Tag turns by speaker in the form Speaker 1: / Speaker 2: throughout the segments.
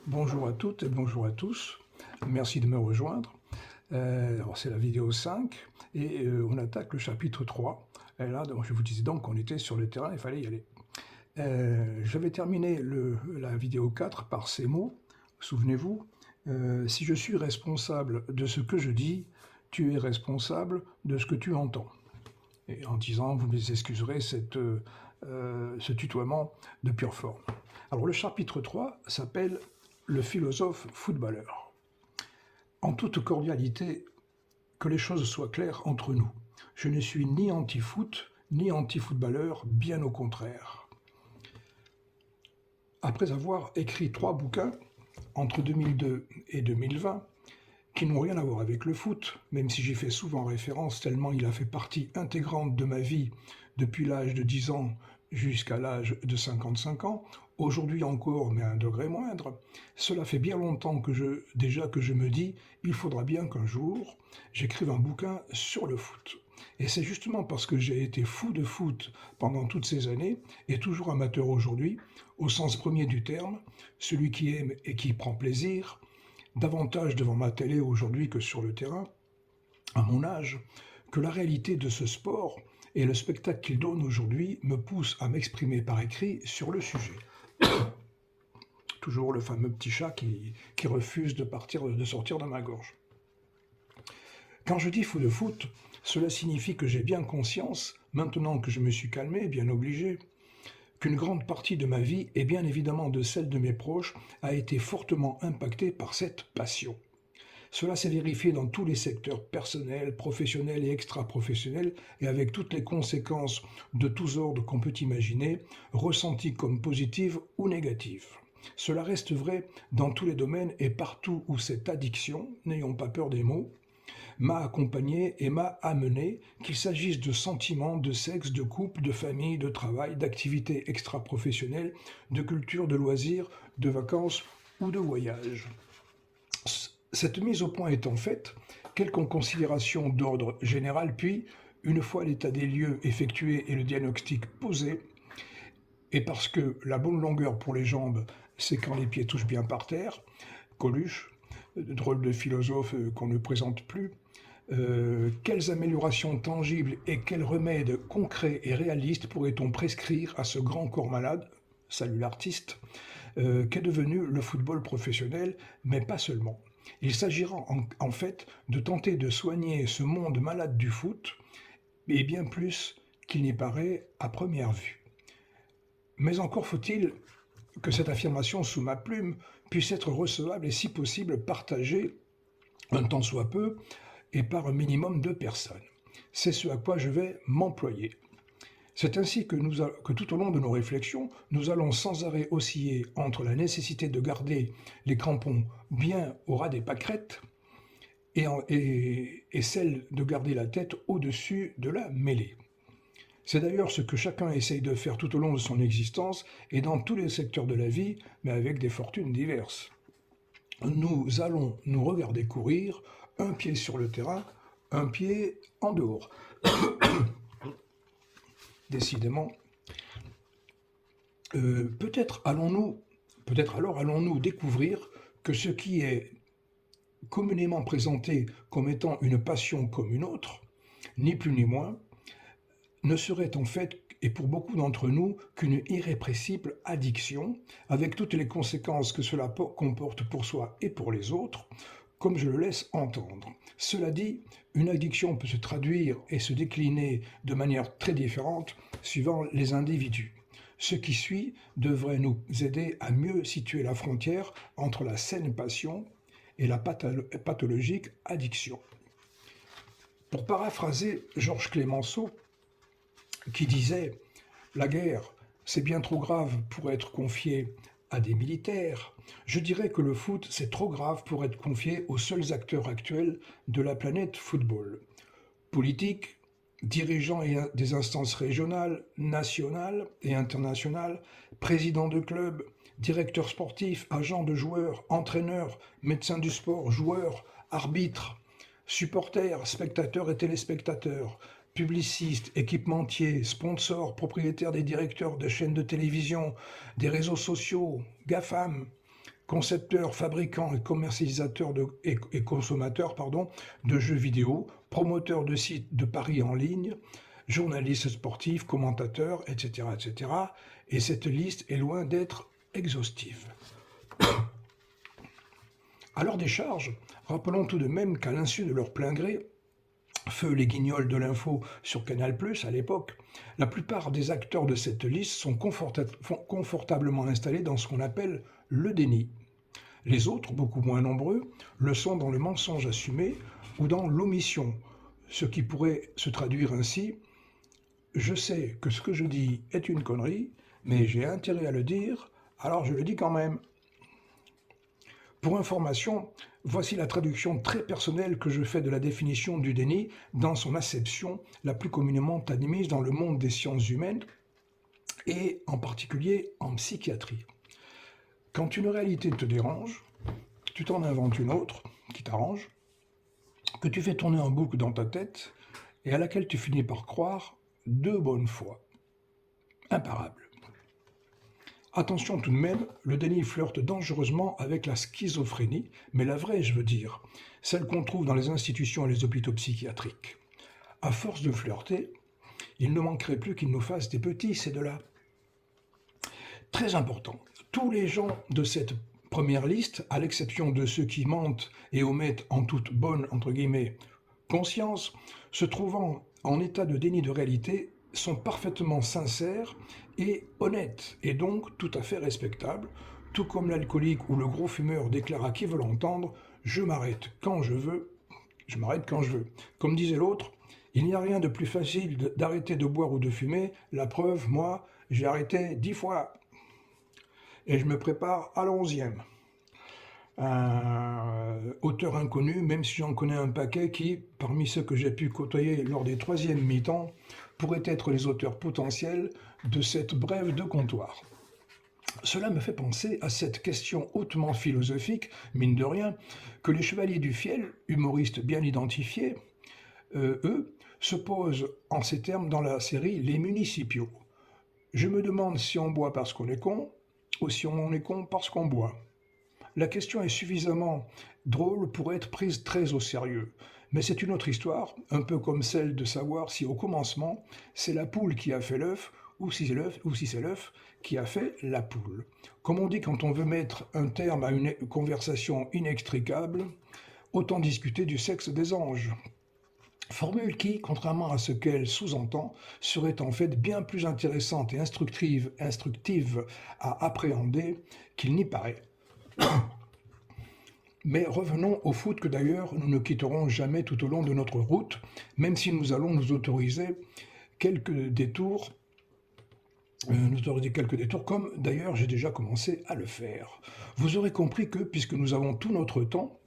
Speaker 1: Bonjour à toutes et bonjour à tous. Merci de me rejoindre. Alors c'est la vidéo 5 et on attaque le chapitre 3. Et là, donc, je vous disais donc qu'on était sur le terrain, il fallait y aller. Je vais terminer la vidéo 4 par ces mots. Souvenez-vous, si je suis responsable de ce que je dis, tu es responsable de ce que tu entends. Et en disant, vous m'excuserez ce tutoiement de pure forme. Alors le chapitre 3 s'appelle « Le philosophe footballeur ». En toute cordialité, que les choses soient claires entre nous. Je ne suis ni anti-foot, ni anti-footballeur, bien au contraire. Après avoir écrit 3 bouquins, entre 2002 et 2020, qui n'ont rien à voir avec le foot, même si j'y fais souvent référence tellement il a fait partie intégrante de ma vie depuis l'âge de 10 ans jusqu'à l'âge de 55 ans, aujourd'hui encore, mais à un degré moindre. Cela fait bien longtemps que je me dis, il faudra bien qu'un jour, j'écrive un bouquin sur le foot. Et c'est justement parce que j'ai été fou de foot pendant toutes ces années, et toujours amateur aujourd'hui, au sens premier du terme, celui qui aime et qui prend plaisir, davantage devant ma télé aujourd'hui que sur le terrain, à mon âge, que la réalité de ce sport et le spectacle qu'il donne aujourd'hui me poussent à m'exprimer par écrit sur le sujet. Toujours le fameux petit chat qui refuse de sortir de ma gorge. Quand je dis fou de foot, cela signifie que j'ai bien conscience, maintenant que je me suis calmé, bien obligé, qu'une grande partie de ma vie, et bien évidemment de celle de mes proches, a été fortement impactée par cette passion. Cela s'est vérifié dans tous les secteurs personnels, professionnels et extra-professionnels, et avec toutes les conséquences de tous ordres qu'on peut imaginer, ressenties comme positives ou négatives. Cela reste vrai dans tous les domaines et partout où cette addiction, n'ayons pas peur des mots, m'a accompagné et m'a amené, qu'il s'agisse de sentiments, de sexe, de couple, de famille, de travail, d'activités extra-professionnelles, de culture, de loisirs, de vacances ou de voyages. Cette mise au point étant faite, quelques considérations d'ordre général, puis, une fois l'état des lieux effectué et le diagnostic posé, et parce que la bonne longueur pour les jambes, c'est quand les pieds touchent bien par terre, Coluche, drôle de philosophe qu'on ne présente plus, quelles améliorations tangibles et quels remèdes concrets et réalistes pourrait-on prescrire à ce grand corps malade, salut l'artiste, qu'est devenu le football professionnel, mais pas seulement. Il s'agira en fait de tenter de soigner ce monde malade du foot, et bien plus qu'il n'y paraît à première vue. Mais encore faut-il que cette affirmation sous ma plume puisse être recevable et si possible partagée, un tant soit peu, et par un minimum de personnes. C'est ce à quoi je vais m'employer. C'est ainsi que tout au long de nos réflexions, nous allons sans arrêt osciller entre la nécessité de garder les crampons bien au ras des pâquerettes et celle de garder la tête au-dessus de la mêlée. C'est d'ailleurs ce que chacun essaye de faire tout au long de son existence et dans tous les secteurs de la vie, mais avec des fortunes diverses. Nous allons nous regarder courir, un pied sur le terrain, un pied en dehors. Décidément, peut-être alors allons-nous découvrir que ce qui est communément présenté comme étant une passion comme une autre, ni plus ni moins, ne serait en fait, et pour beaucoup d'entre nous, qu'une irrépressible addiction, avec toutes les conséquences que cela comporte pour soi et pour les autres, comme je le laisse entendre. Cela dit, une addiction peut se traduire et se décliner de manière très différente suivant les individus. Ce qui suit devrait nous aider à mieux situer la frontière entre la saine passion et la pathologique addiction. Pour paraphraser Georges Clemenceau, qui disait « La guerre, c'est bien trop grave pour être confié à des militaires », je dirais que le foot, c'est trop grave pour être confié aux seuls acteurs actuels de la planète football. Politiques, dirigeants des instances régionales, nationales et internationales, présidents de clubs, directeurs sportifs, agents de joueurs, entraîneurs, médecins du sport, joueurs, arbitres, supporters, spectateurs et téléspectateurs, publicistes, équipementiers, sponsors, propriétaires des directeurs de chaînes de télévision, des réseaux sociaux, GAFAM, concepteur, fabricant et commercialisateur et consommateur de jeux vidéo, promoteur de sites de paris en ligne, journaliste sportif, commentateur, etc., etc. Et cette liste est loin d'être exhaustive. À leur décharge, rappelons tout de même qu'à l'insu de leur plein gré, feu les guignols de l'info sur Canal+, à l'époque, la plupart des acteurs de cette liste sont confortablement installés dans ce qu'on appelle le déni. Les autres, beaucoup moins nombreux, le sont dans le mensonge assumé ou dans l'omission, ce qui pourrait se traduire ainsi: je sais que ce que je dis est une connerie, mais j'ai intérêt à le dire, alors je le dis quand même. Pour information, voici la traduction très personnelle que je fais de la définition du déni dans son acception la plus communément admise dans le monde des sciences humaines et en particulier en psychiatrie. Quand une réalité te dérange, tu t'en inventes une autre qui t'arrange, que tu fais tourner en boucle dans ta tête et à laquelle tu finis par croire de bonne foi. Imparable. Attention tout de même, le déni flirte dangereusement avec la schizophrénie, mais la vraie, je veux dire, celle qu'on trouve dans les institutions et les hôpitaux psychiatriques. À force de flirter, il ne manquerait plus qu'il nous fasse des petits, ces deux-là. Très important, tous les gens de cette première liste, à l'exception de ceux qui mentent et omettent en toute bonne, entre guillemets, conscience, se trouvant en état de déni de réalité, sont parfaitement sincères et honnêtes, et donc tout à fait respectables, tout comme l'alcoolique ou le gros fumeur déclare à qui veut l'entendre: « Je m'arrête quand je veux, je m'arrête quand je veux ». Comme disait l'autre, il n'y a rien de plus facile d'arrêter de boire ou de fumer, la preuve, moi, j'ai arrêté 10 fois, et je me prépare à l'11e. Auteur inconnu, même si j'en connais un paquet qui, parmi ceux que j'ai pu côtoyer lors des 3e mi-temps, pourraient être les auteurs potentiels de cette brève de comptoir. Cela me fait penser à cette question hautement philosophique, mine de rien, que les Chevaliers du Fiel, humoristes bien identifiés, eux, se posent en ces termes dans la série Les Municipiaux. Je me demande si on boit parce qu'on est con, ou si on est con parce qu'on boit. La question est suffisamment drôle pour être prise très au sérieux. Mais c'est une autre histoire, un peu comme celle de savoir si au commencement, c'est la poule qui a fait l'œuf ou si c'est l'œuf qui a fait la poule. Comme on dit quand on veut mettre un terme à une conversation inextricable, autant discuter du sexe des anges. Formule qui, contrairement à ce qu'elle sous-entend, serait en fait bien plus intéressante et instructive à appréhender qu'il n'y paraît. Mais revenons au foot que d'ailleurs nous ne quitterons jamais tout au long de notre route, même si nous allons nous autoriser quelques détours, comme d'ailleurs j'ai déjà commencé à le faire. Vous aurez compris que, puisque nous avons tout notre temps,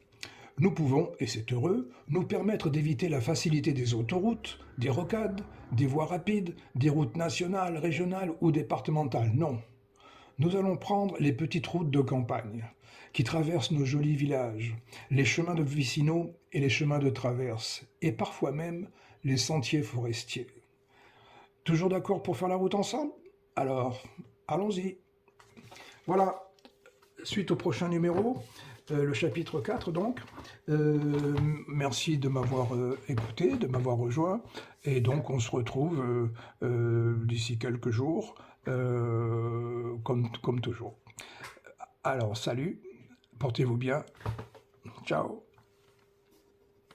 Speaker 1: nous pouvons, et c'est heureux, nous permettre d'éviter la facilité des autoroutes, des rocades, des voies rapides, des routes nationales, régionales ou départementales. Non. Nous allons prendre les petites routes de campagne qui traversent nos jolis villages, les chemins de vicinaux et les chemins de traverse, et parfois même les sentiers forestiers. Toujours d'accord pour faire la route ensemble? Alors, allons-y. Voilà, suite au prochain numéro, le chapitre 4 donc. Merci de m'avoir écouté, de m'avoir rejoint, et donc on se retrouve d'ici quelques jours, comme toujours. Alors, salut, portez-vous bien, ciao.